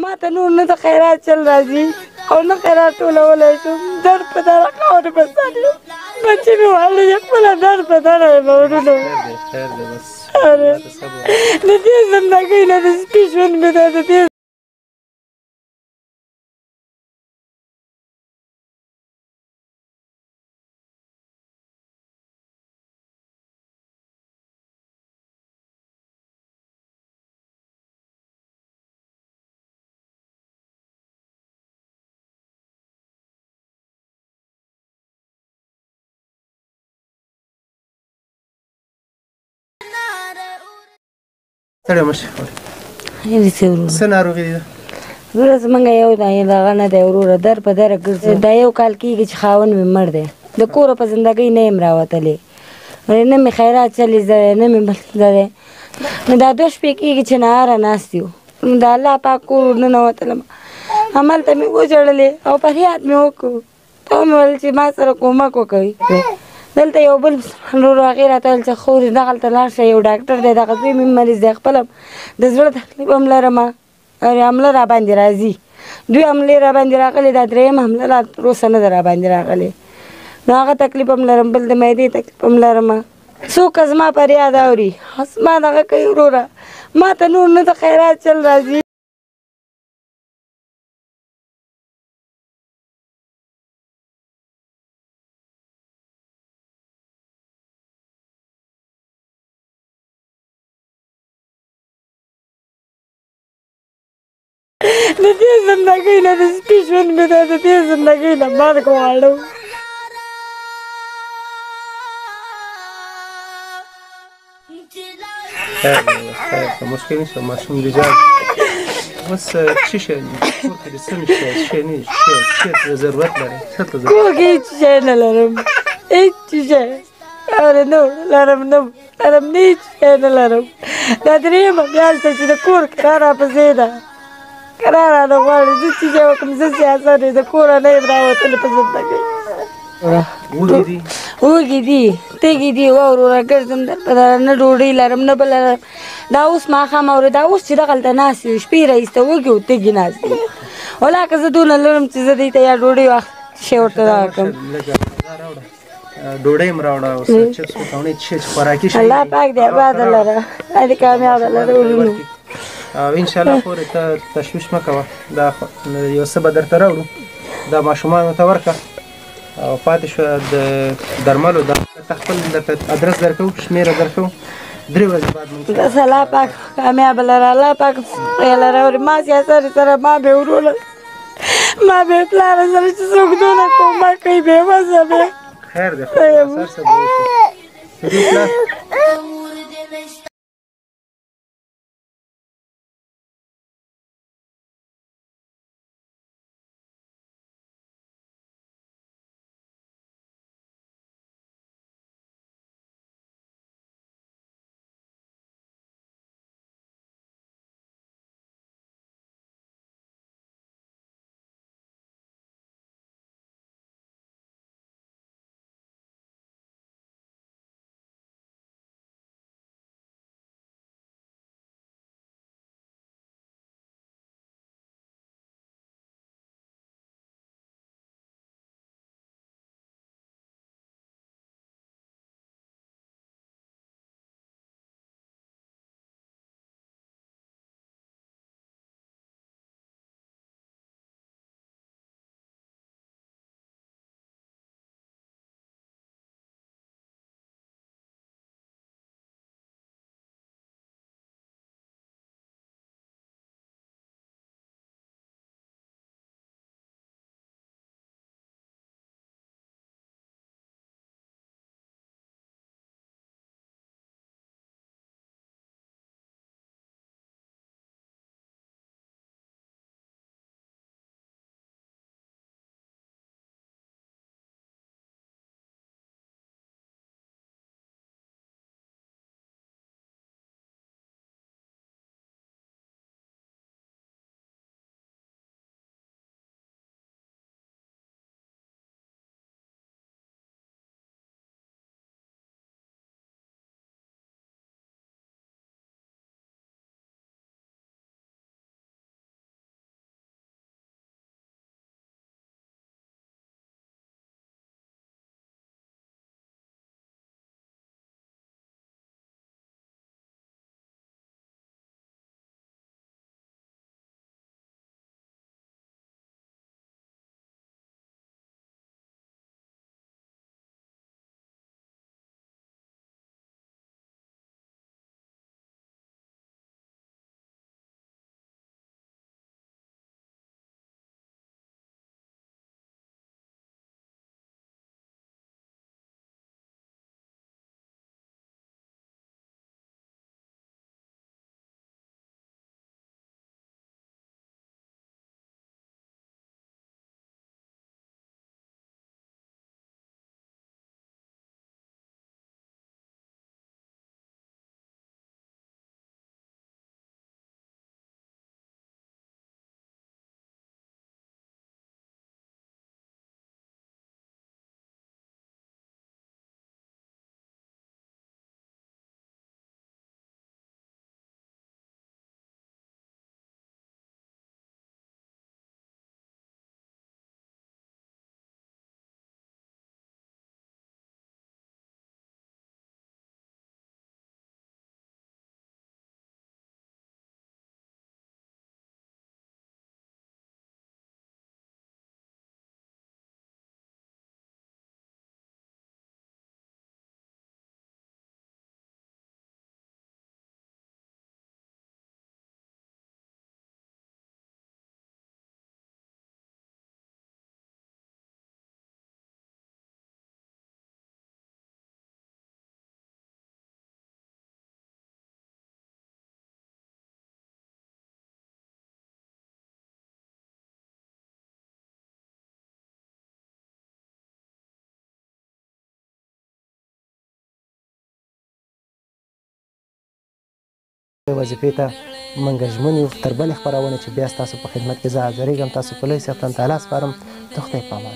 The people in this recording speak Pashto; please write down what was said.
ما ته نور نه د خیرات چل راځي او نه خیرات ټولولی شم در په دره خاورې په سر یم بچې مې واړه دي خپله در په دره یم ورونو د دې زندګۍ نه د سپي ژوند مې دی د دې ستړی مه شې څه ناروغي ده وروره زمونږ یو دغه نه دی وروره در په دره ګرځو دا یو کال کېږي چې خاوند مې مړ دی د کوره په زندګۍ نه یم راوتلی نه مې خیرات چلې زده دی نه مې بل زده دی نو دا 2 شپې کېږي چې نهاره ناست یو نو د الله پاک کور ورننوتلم همالته مې وژړلې او فریاد مې وکړو ته مې ویل چې ما سره کومک وکوي دلته یو بل مسلمان ورور هغې راته ویل چې خورې دغلته لاړ شه یو ډاکټر دی دغه زوی مې مریض دی خپله د زړه تکلیف هم لرم حمله راباندې راځي دوی حملې راباندې راغلې دا 3یم حمله لا تر اوسه نه ده راباندې راغلې نو هغه تکلیف هم لرم بل د معدې تکلیف هم لرم څوک زما فریاد اوري زما دغه کوي وروره ما ته نور نه د خیرات چل راځي د دې زندګۍ نه د سپي ژوند مې دی د دې زندګۍ نه مرګ غواړم خیر ته مشکل نشته ماشوم دې جان اوس څه شی کور کې دې څه نشته څه شی نه څه ته ضرورت لري څه ته ضرورت کور کې هېڅ شی نه لرم هېڅ شی اورې نور لرم نه لرم نه هېڅ شی نه لرم دا 3یمه میاشت ده چې د کور کرا راپسې ده کرا رانه غواړي زه چې شی وکړم زه سیاست دی د کوره نه یم راوتلې په زندګۍ وږي دي تږي دي وروره ګرځم در په دره نه ډوډۍ لرم نه بله لرم دا اوس ماښام اورې دا اوس چې دغلته ناست یو شپې راایسته وږي او تږي ناست دي ولا که زه دونه لرم چې زه دوی ته یا ډوډۍ واخ شی ورته دغه کړم ډوډۍ هم راوړه اوس چپس وکړې چې خوراکي شی الله پاک دې آباده لره دې کامیابه لره ورونو او انشاءالله خورې ته تشویش مه کوه دا یو څه به درته راوړو دا ماشومانو ته ورکړه او پاتې شوه د درملو دا خپل درته ادرس درکوو شمېره درکوو 3 ورځې بعد بس الله پاک کامیابه لره الله پاک خیاله راوړي ما سیاست سره ما بې وروره ما بې پلاره سره چې څوک دونه کومک کوي بېوسه بې خیر دی خیر سر څه به وشي وظیفې ته موږ ژمن یو. تر بلې خپرونې چې بیا ستاسو په خدمت کې زه حاضرېږم، تاسو په لوی صاحب تعالی سپارم. ته خدای په امان.